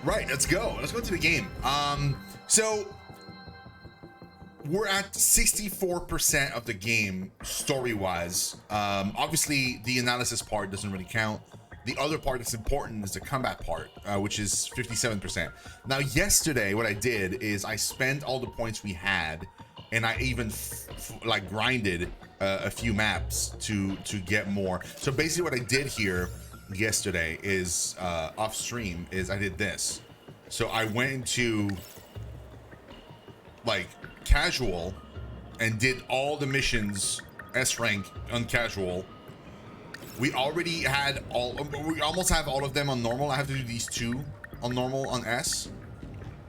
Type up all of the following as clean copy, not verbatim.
Right, let's go to the game. So we're at 64% of the game story-wise. Obviously the analysis part doesn't really count. The other part that's important is the combat part, which is 57%. Now, yesterday, what I did is I spent all the points we had, and I even like grinded a few maps to get more. So basically, what I did here yesterday is off stream is I did this. So I went into like casual and did all the missions S rank on casual. We already had we almost have all of them on normal. I have to do these two on normal on S,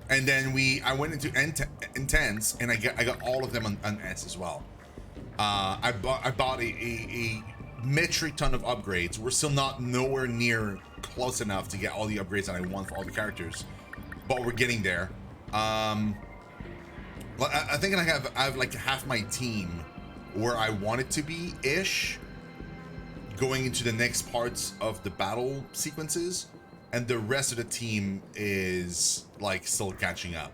and then I went into intense and I got all of them on S as well. I bought a metric ton of upgrades. We're still nowhere near close enough to get all the upgrades that I want for all the characters, but we're getting there. I think I have like half my team where I want it to be ish, going into the next parts of the battle sequences, and the rest of the team is like still catching up.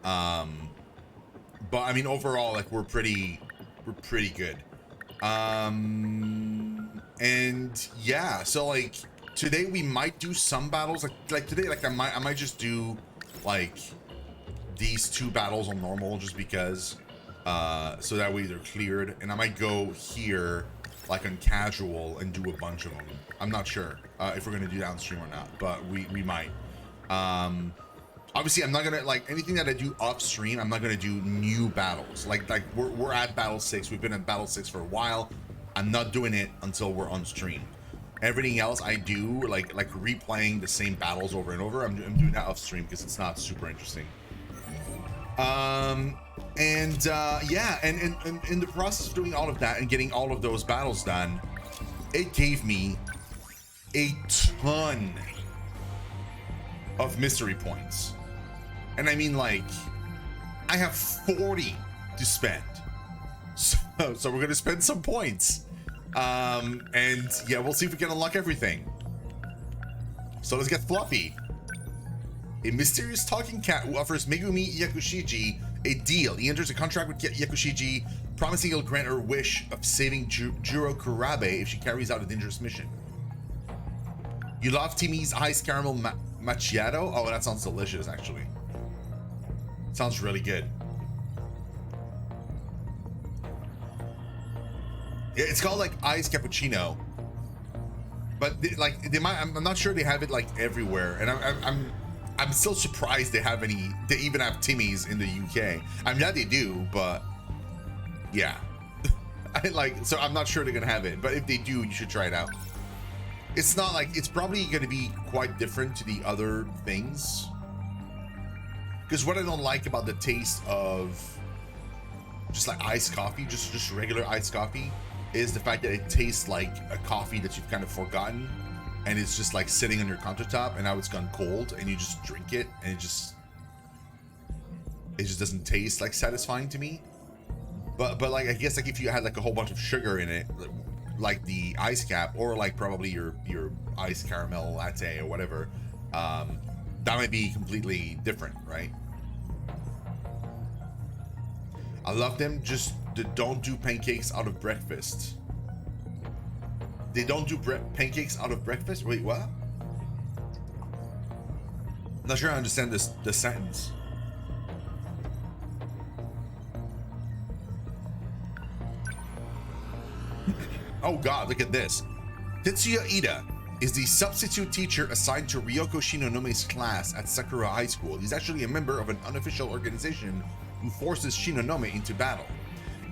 But I mean, overall, like we're pretty good. And yeah, so like today we might do some battles like today, like I might just do like these two battles on normal just because, so that way they're cleared, and I might go here like on casual and do a bunch of them. I'm not sure if we're gonna do that on stream or not, but we might. Obviously I'm not gonna, like, anything that I do off stream, I'm not gonna do new battles. Like we're at battle 6. We've been at battle 6 for a while. I'm not doing it until we're on stream. Everything else I do, like replaying the same battles over and over, I'm doing that off stream because it's not super interesting. Yeah, and in the process of doing all of that and getting all of those battles done, it gave me a ton of mystery points. And I mean, like, I have 40 to spend. So we're gonna spend some points. And yeah, we'll see if we can unlock everything. So let's get fluffy. A mysterious talking cat who offers Megumi Yakushiji a deal. He enters a contract with Yakushiji, promising he'll grant her wish of saving Jiro Kurabe if she carries out a dangerous mission. You love Timi's ice caramel macchiato? Oh, that sounds delicious, actually. Sounds really good. Yeah, it's called like ice cappuccino, but I'm not sure they have it like everywhere, and I'm still surprised they even have Timmy's in the UK. I'm glad they do, but yeah. So I'm not sure they're gonna have it, but if they do, you should try it out. It's not like, it's probably gonna be quite different to the other things. Because what I don't like about the taste of just like iced coffee, just regular iced coffee, is the fact that it tastes like a coffee that you've kind of forgotten, and it's just like sitting on your countertop, and now it's gone cold, and you just drink it, and it just doesn't taste like satisfying to me. But like, I guess like if you had like a whole bunch of sugar in it, like the ice cap, or like probably your ice caramel latte or whatever, that might be completely different, right? I love them, just don't do pancakes out of breakfast. They don't do pancakes out of breakfast? Wait, what? I'm not sure I understand the sentence. Oh god, look at this. Tetsuya Ida is the substitute teacher assigned to Ryoko Shinonome's class at Sakura High School. He's actually a member of an unofficial organization who forces Shinonome into battle.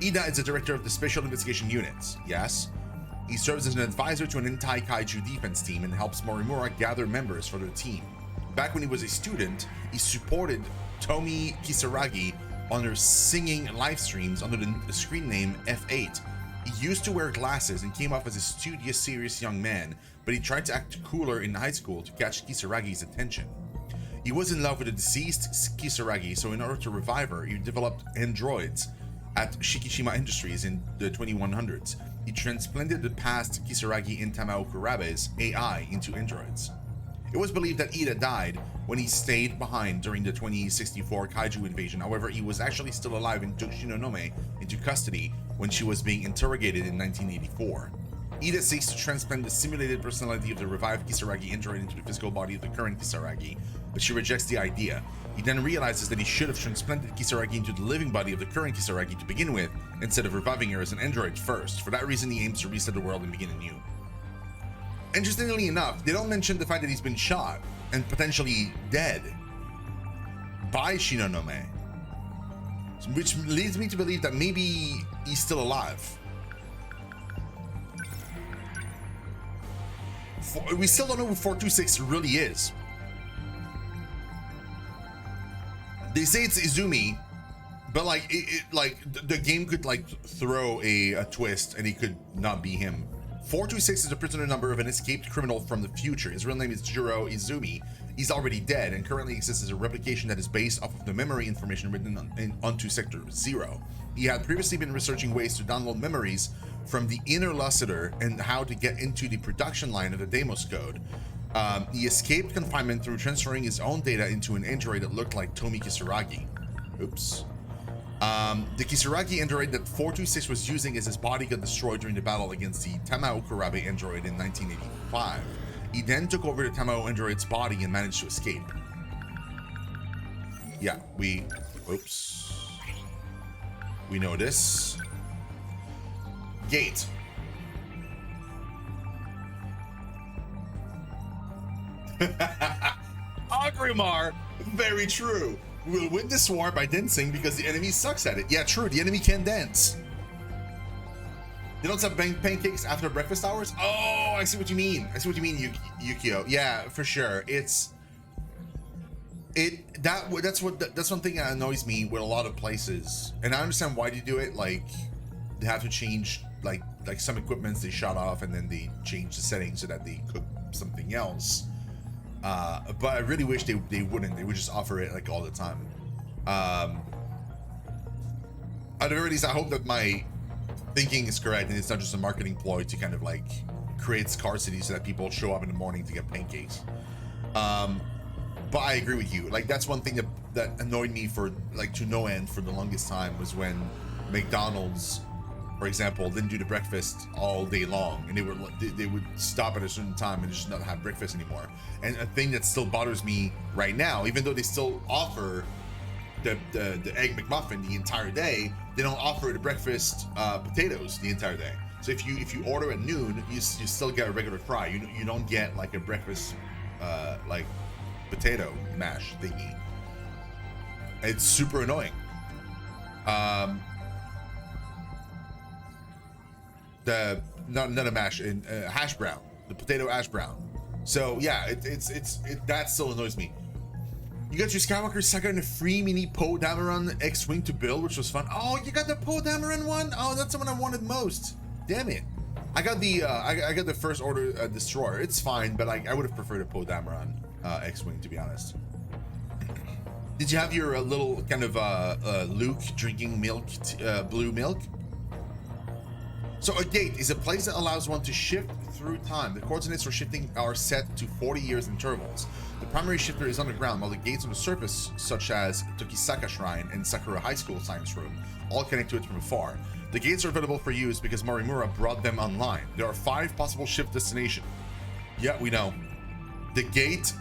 Ida is the director of the Special Investigation Units. Yes. He serves as an advisor to an anti-kaiju defense team and helps Morimura gather members for their team. Back when he was a student, he supported Tomi Kisaragi on her singing live streams under the screen name F8. He used to wear glasses and came off as a studious, serious young man, but he tried to act cooler in high school to catch Kisaragi's attention. He was in love with the deceased Kisaragi, so in order to revive her, he developed androids. at Shikishima Industries in the 2100s. He transplanted the past Kisaragi and Tamao Kurabe's AI into androids. It was believed that Ida died when he stayed behind during the 2064 Kaiju Invasion. However, he was actually still alive and took Shinonome into custody when she was being interrogated in 1984. Ida seeks to transplant the simulated personality of the revived Kisaragi android into the physical body of the current Kisaragi, but she rejects the idea. He then realizes that he should have transplanted Kisaragi into the living body of the current Kisaragi to begin with, instead of reviving her as an android first. For that reason, he aims to reset the world and begin anew. Interestingly enough, they don't mention the fact that he's been shot and potentially dead by Shinonome, which leads me to believe that maybe he's still alive. We still don't know who 426 really is. They say it's Izumi, but like the game could like throw a twist and he could not be him. 426 is a prisoner number of an escaped criminal from the future. His real name is Jiro Izumi. He's already dead and currently exists as a replication that is based off of the memory information written onto Sector 0. He had previously been researching ways to download memories from the inner Lucifer and how to get into the production line of the Deimos code. He escaped confinement through transferring his own data into an android that looked like Tomi Kisaragi. Oops. The Kisaragi android that 426 was using as his body got destroyed during the battle against the Tamao Kurabe android in 1985. He then took over the Tamao android's body and managed to escape. Yeah, oops. We know this. Gate. Agrimar, very true. We'll win this war by dancing because the enemy sucks at it. Yeah, true, the enemy can't dance. They don't have pancakes after breakfast hours? Oh, I see what you mean. I see what you mean, Yukio. Yeah, for sure. That's one thing that annoys me with a lot of places. And I understand why they do it. Like, they have to change like some equipments they shut off and then they change the settings so that they cook something else. But I really wish they wouldn't. They would just offer it like all the time. At the very least, I hope that my thinking is correct and it's not just a marketing ploy to kind of like create scarcity so that people show up in the morning to get pancakes. But I agree with you. Like, that's one thing that annoyed me for like to no end for the longest time was when McDonald's, for example, didn't do the breakfast all day long, and they would stop at a certain time and just not have breakfast anymore. And a thing that still bothers me right now, even though they still offer the egg McMuffin the entire day, they don't offer the breakfast potatoes the entire day. So if you order at noon, you still get a regular fry. You don't get like a breakfast like potato mash thingy. It's super annoying. Not a mash, hash brown, the potato hash brown. So yeah, that still annoys me. You got your Skywalker Saga and a free mini Poe Dameron X-Wing to build, which was fun. Oh, you got the Poe Dameron one? Oh, that's the one I wanted most. Damn it. I got the I got the First Order Destroyer. It's fine, but I would have preferred a Poe Dameron X-Wing, to be honest. Did you have your little kind of Luke drinking milk, blue milk? So a gate is a place that allows one to shift through time. The coordinates for shifting are set to 40 years intervals. The primary shifter is underground, while the gates on the surface, such as Tokisaka Shrine and Sakura High School Science Room, all connect to it from afar. The gates are available for use because Morimura brought them online. There are 5 possible shift destinations. Yeah, we know. The gate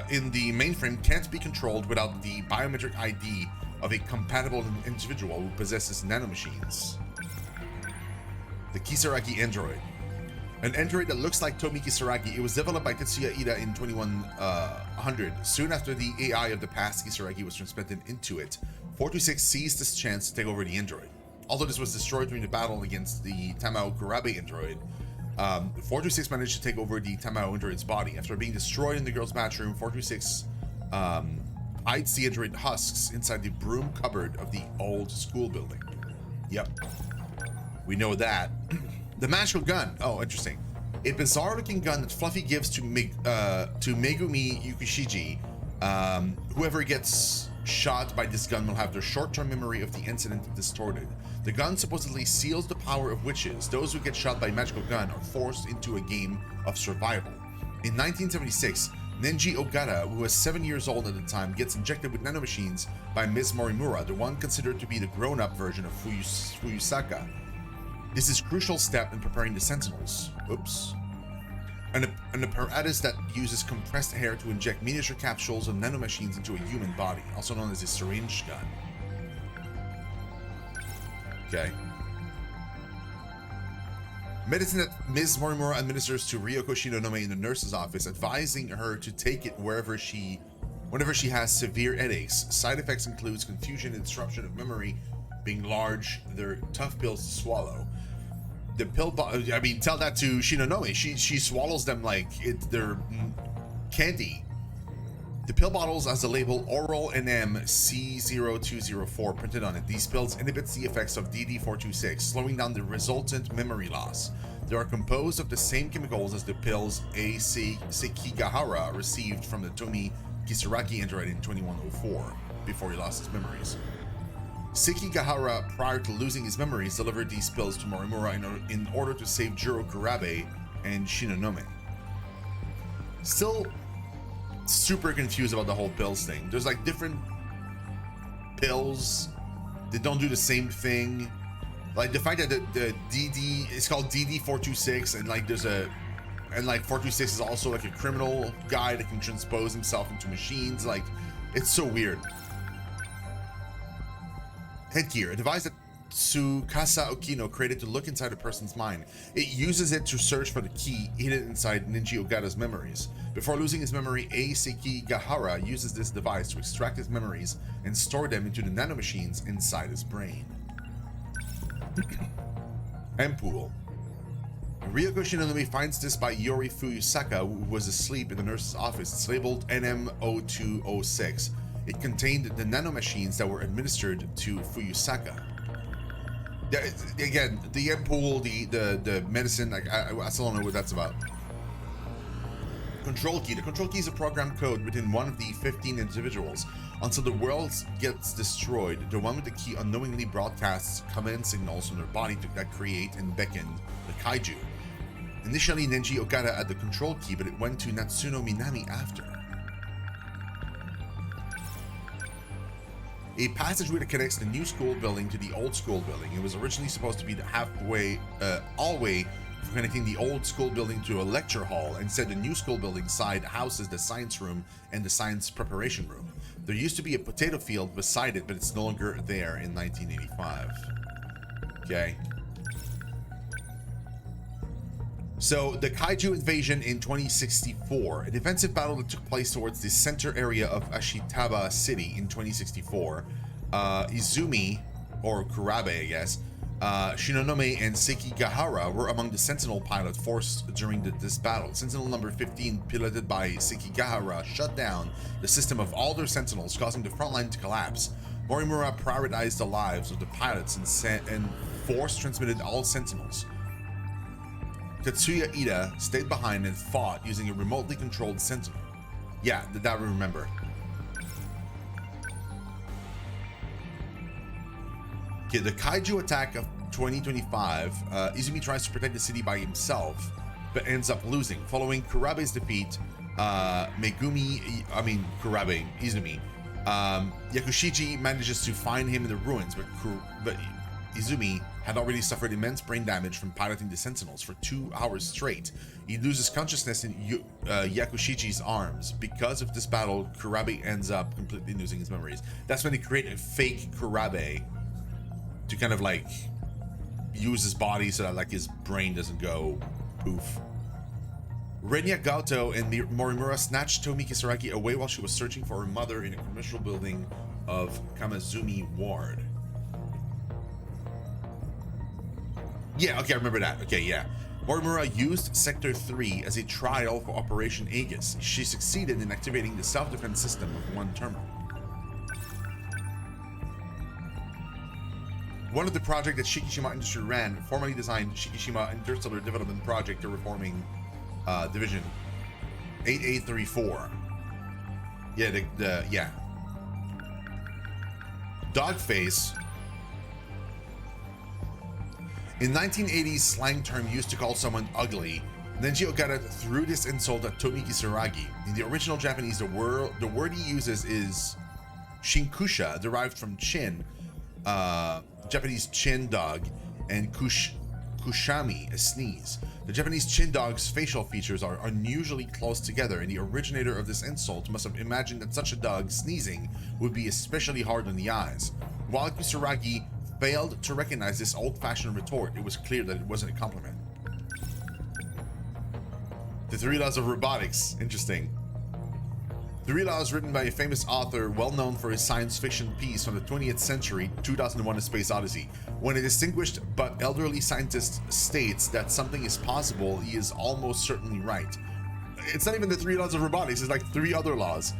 in the mainframe can't be controlled without the biometric ID of a compatible individual who possesses nanomachines. The Kisaragi android. An android that looks like Tomi Kisaragi. It was developed by Tetsuya Ida in 2100. Soon after the AI of the past Kisaragi was transplanted into it, 426 seized this chance to take over the android. Although this was destroyed during the battle against the Tamao Kurabe android, 426 managed to take over the Tamao android's body. After being destroyed in the girls' bathroom, 426 hides the android husks inside the broom cupboard of the old school building. Yep. We know that. The magical gun. Oh, interesting. A bizarre-looking gun that Fluffy gives to Megumi Yukishiji. Whoever gets shot by this gun will have their short-term memory of the incident distorted. The gun supposedly seals the power of witches. Those who get shot by a magical gun are forced into a game of survival. In 1976, Nenji Ogata, who was 7 years old at the time, gets injected with nanomachines by Ms. Morimura, the one considered to be the grown-up version of Fuyusaka. This is a crucial step in preparing the Sentinels. Oops. An apparatus that uses compressed air to inject miniature capsules of nanomachines into a human body, also known as a syringe gun. Okay. Medicine that Ms. Morimura administers to Ryoko Shinonome in the nurse's office, advising her to take it whenever she has severe headaches. Side effects includes confusion and disruption of memory, being large. They're tough pills to swallow. The pill, I mean, tell that to Shinonome. She swallows them like they're candy. The pill bottles has the label Oral NM C0204 printed on it. These pills inhibits the effects of DD426, slowing down the resultant memory loss. They are composed of the same chemicals as the pills Sekigahara received from the Tomi Kisaragi android in 2104, before he lost his memories. Sekigahara, prior to losing his memories, delivered these pills to Morimura in order to save Jiro Kurabe and Shinonome. Still super confused about the whole pills thing. There's like different pills that don't do the same thing. Like the fact that the DD is called DD426 and like and like 426 is also like a criminal guy that can transpose himself into machines. Like it's so weird. Headgear, a device that Tsukasa Okino created to look inside a person's mind. It uses it to search for the key hidden inside Nenji Ogata's memories. Before losing his memory, Sekigahara uses this device to extract his memories and store them into the nanomachines inside his brain. Ampoule. Ryoko Shinonome finds this by Yori Fuyusaka, who was asleep in the nurse's office. It's labeled NM0206. It contained the nanomachines that were administered to Fuyusaka. Again, the ampoule, the medicine, like I still don't know what that's about. Control key. The control key is a program code within one of the 15 individuals. Until the world gets destroyed, the one with the key unknowingly broadcasts command signals from their body that create and beckon the Kaiju. Initially, Nenji Ogata had the control key, but it went to Natsuno Minami after. A passageway that connects the new school building to the old school building. It was originally supposed to be the hallway connecting the old school building to a lecture hall. Instead, the new school building side houses the science room and the science preparation room. There used to be a potato field beside it, but it's no longer there in 1985. Okay. So, the Kaiju Invasion in 2064, a defensive battle that took place towards the center area of Ashitaba City in 2064. Izumi, or Kurabe, I guess, Shinonome and Sekigahara were among the Sentinel pilot force during this battle. Sentinel number 15, piloted by Sekigahara, shut down the system of all their Sentinels, causing the front line to collapse. Morimura prioritized the lives of the pilots and force transmitted all Sentinels. Tetsuya Ida stayed behind and fought using a remotely controlled Sentinel. Yeah, that we remember. Okay, the Kaiju attack of 2025, Izumi tries to protect the city by himself, but ends up losing. Following Kurabe's defeat, Izumi, Yakushiji manages to find him in the ruins, but Izumi had already suffered immense brain damage from piloting the Sentinels for 2 hours straight. He loses consciousness in Yakushiji's arms. Because of this battle, Kurabe ends up completely losing his memories. That's when they create a fake Kurabe to kind of like use his body so that like his brain doesn't go poof. Renya Gato and Morimura snatched Tomi Kisaragi away while she was searching for her mother in a commercial building of Kamazumi Ward. Yeah, okay, I remember that. Okay, yeah. Morimura used Sector 3 as a trial for Operation Aegis. She succeeded in activating the self-defense system of one terminal. One of the projects that Shikishima Industry ran, formerly designed Shikishima Interstellar Development Project, Terraforming Division 8834. Yeah, yeah. Dogface. In 1980s slang term used to call someone ugly, Nenji Okada threw this insult at Tomi Kisaragi. In the original Japanese, the word he uses is shinkusha, derived from chin, Japanese chin dog, and kushami, a sneeze. The Japanese chin dog's facial features are unusually close together, and the originator of this insult must have imagined that such a dog sneezing would be especially hard on the eyes. While Kisaragi failed to recognize this old-fashioned retort, it was clear that it wasn't a compliment. The Three Laws of Robotics. Interesting. Three Laws, written by a famous author well known for his science fiction piece from the 20th century, 2001: A Space Odyssey. When a distinguished but elderly scientist states that something is possible, he is almost certainly right. It's not even the Three Laws of Robotics, it's like 3 other laws.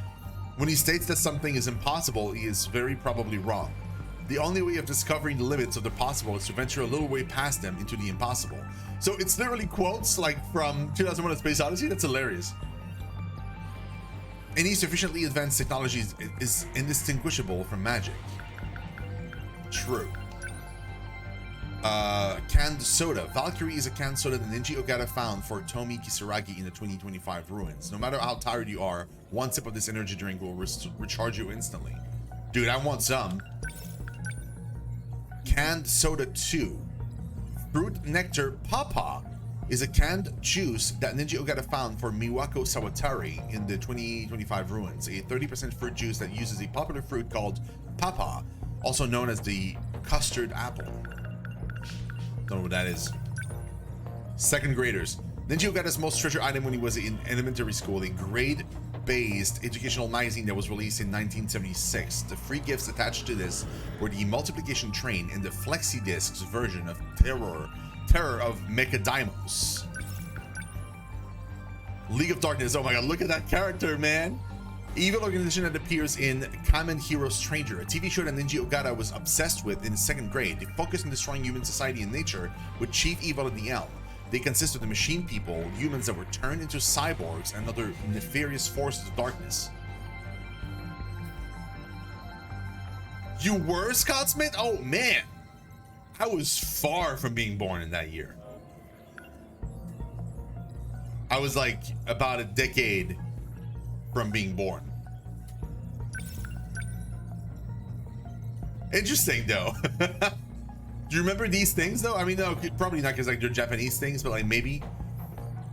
When he states that something is impossible, he is very probably wrong. The only way of discovering the limits of the possible is to venture a little way past them into the impossible. So it's literally quotes like from 2001: A Space Odyssey. That's hilarious. Any sufficiently advanced technology is indistinguishable from magic. True. Canned soda. Valkyrie is a canned soda that Nenji Okada found for Tomi Kisaragi in the 2025 ruins. No matter how tired you are, one sip of this energy drink will recharge you instantly. Dude, I want some. Canned soda 2. Fruit nectar Papa is a canned juice that Nenji Okada found for Miwako Sawatari in the 2025 ruins. A 30% fruit juice that uses a popular fruit called Papa, also known as the custard apple. Don't know what that is. Second graders. Nenji Okada's most treasured item when he was in elementary school, a grade-based educational magazine that was released in 1976. The free gifts attached to this were the multiplication train and the flexi discs version of Terror of Mechadaimos. League of Darkness. Oh my god, look at that character, man. Evil organization that appears in Kamen Hero Stranger, a TV show that Nenji Okada was obsessed with in 2nd grade. They focus on destroying human society and nature, with chief evil at the helm. They consist of the machine people, humans that were turned into cyborgs, and other nefarious forces of darkness. You were Scotsmith? Oh man, I was far from being born in that year. I was like about a decade from being born. Interesting though. Do you remember these things though? I mean, no, probably not because like they're Japanese things, but like maybe.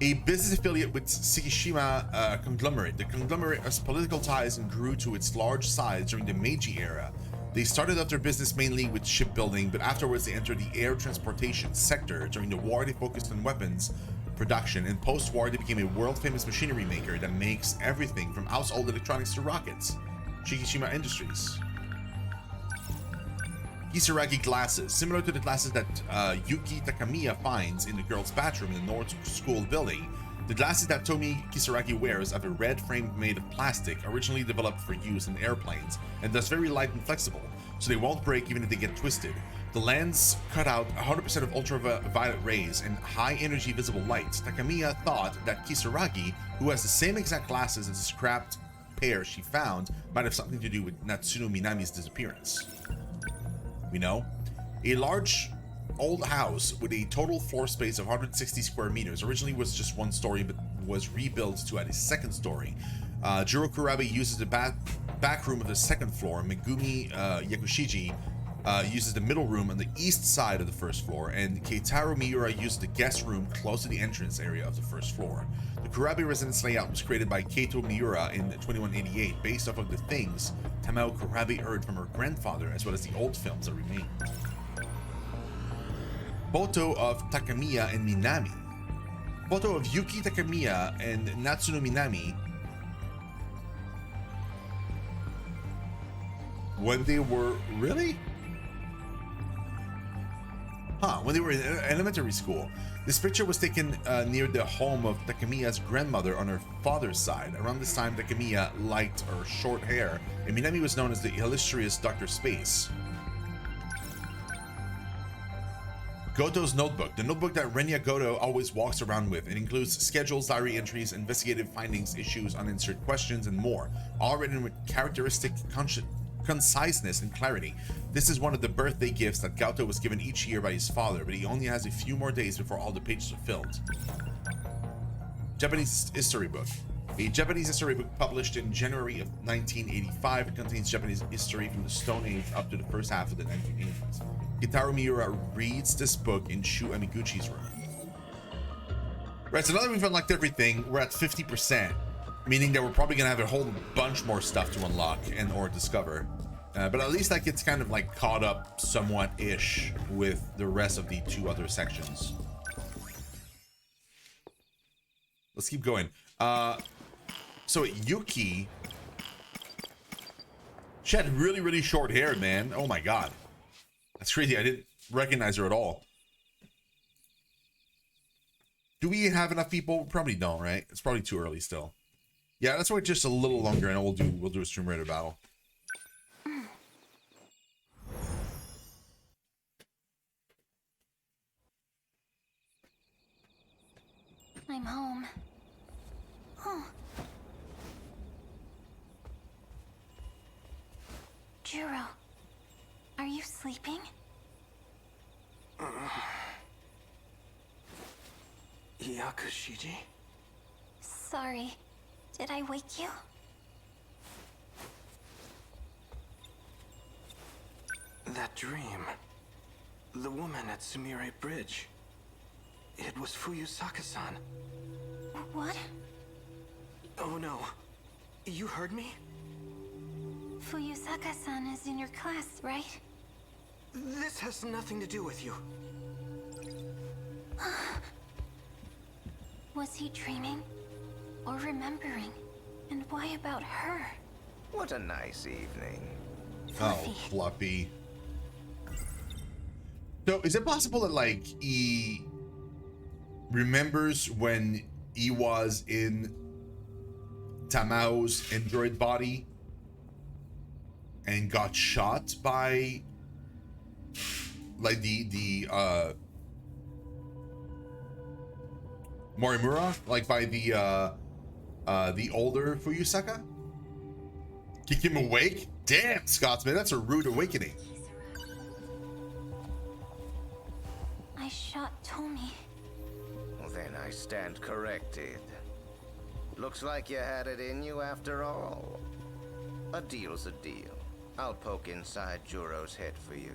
A business affiliate with Sekishima conglomerate. The conglomerate has political ties and grew to its large size during the Meiji era. They started out their business mainly with shipbuilding, but afterwards they entered the air transportation sector. During the war, they focused on weapons production, and post-war they became a world-famous machinery maker that makes everything from household electronics to rockets. Shikishima Industries. Kisaragi glasses. Similar to the glasses that Yuki Takamiya finds in the girls' bathroom in the North School building, the glasses that Tomi Kisaragi wears have a red frame made of plastic, originally developed for use in airplanes, and thus very light and flexible, so they won't break even if they get twisted. The lens cut out 100% of ultraviolet rays and high-energy visible light. Takamiya thought that Kisaragi, who has the same exact glasses as the scrapped pair she found, might have something to do with Natsuno Minami's disappearance. We know? A large old house with a total floor space of 160 square meters. Originally was just 1 story, but was rebuilt to add a 2nd story. Jiro Kurabe uses the back room of the 2nd floor. Megumi Yakushiji uses the middle room on the east side of the 1st floor, and Keitaro Miura uses the guest room close to the entrance area of the 1st floor. The Kurabe residence layout was created by Keito Miura in 2188, based off of the things Tamao Kurabe heard from her grandfather, as well as the old films that remain. Photo of Takamiya and Minami. Photo of Yuki Takamiya and Natsuno Minami when they were when they were in elementary school. This picture was taken near the home of Takamiya's grandmother on her father's side. Around this time, Takamiya liked her short hair, and Minami was known as the illustrious Dr. Space. Goto's notebook. The notebook that Renya Goto always walks around with. It includes schedules, diary entries, investigative findings, issues, unanswered questions, and more, all written with characteristic conciseness and clarity. This is one of the birthday gifts that Gato was given each year by his father, but he only has a few more days before all the pages are filled. Japanese history book. A Japanese history book published in January of 1985. It contains Japanese history from the Stone Age up to the first half of the 1980s. Gitaru Miura reads this book in Shu Amiguchi's room. Right, so now that we've unlocked everything, we're at 50%, meaning that we're probably gonna have a whole bunch more stuff to unlock and or discover. But at least that gets kind of like caught up somewhat-ish with the rest of the 2 other sections. Let's keep going. So Yuki, she had really, really short hair, man. Oh my god. That's crazy. I didn't recognize her at all. Do we have enough people? Probably don't, right? It's probably too early still. Yeah, let's wait just a little longer and we'll do a Stream Raider battle. I'm home. Oh. Jiro, are you sleeping? Yakushiji? Sorry, did I wake you? That dream. The woman at Sumire Bridge. It was Fuyusaka-san. What? Oh no. You heard me? Fuyusaka-san is in your class, right? This has nothing to do with you. Was he dreaming? Or remembering? And why about her? What a nice evening. Fluffy. Oh, Fluffy. So, is it possible that, like, he remembers when he was in Tamao's android body and got shot by, like, the Morimura? Like, by the older Fuyusaka? Kick him awake? Damn, Scotsman, that's a rude awakening. I shot Tomi. Well, then I stand corrected. Looks like you had it in you after all. A deal's a deal. I'll poke inside Jiro's head for you.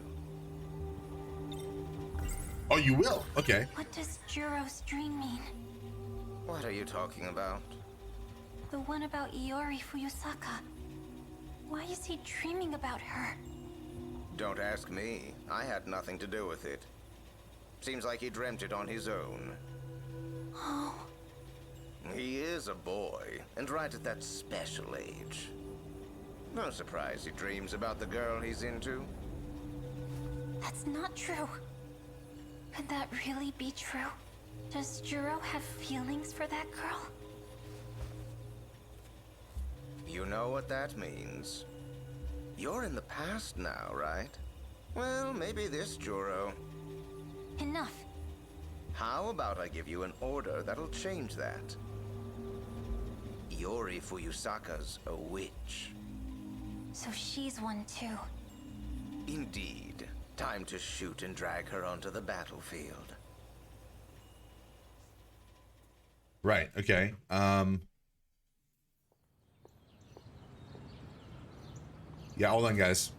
Oh, you will? Okay. What does Jiro's dream mean? What are you talking about? The one about Iori Fuyusaka. Why is he dreaming about her? Don't ask me. I had nothing to do with it. Seems like he dreamt it on his own. Oh. He is a boy, and right at that special age. No surprise he dreams about the girl he's into. That's not true. Could that really be true? Does Jiro have feelings for that girl? You know what that means. You're in the past now, right? Well, maybe this, Jiro. Enough. How about I give you an order that'll change that? Iori Fuyusaka's a witch. So she's one too. Indeed. Time to shoot and drag her onto the battlefield. Right, okay. Yeah, hold on, guys.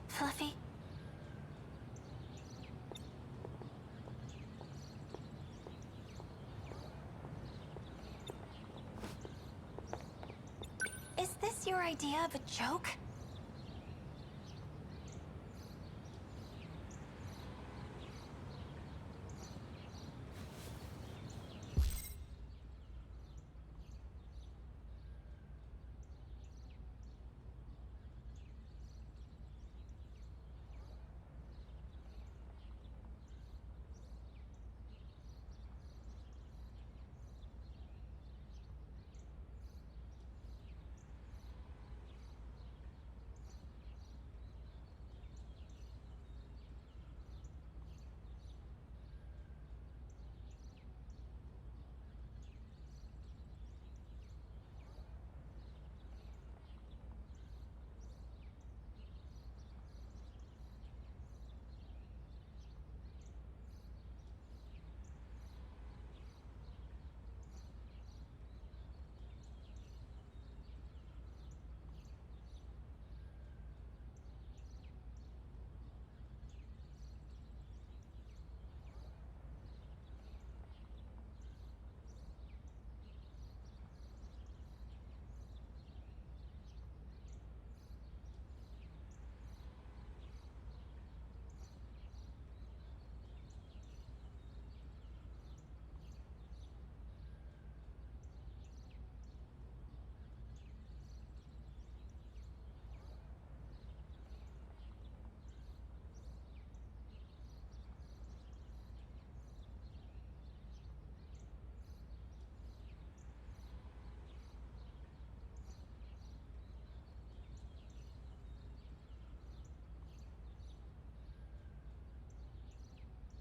Fluffy? Is this this your idea of a joke?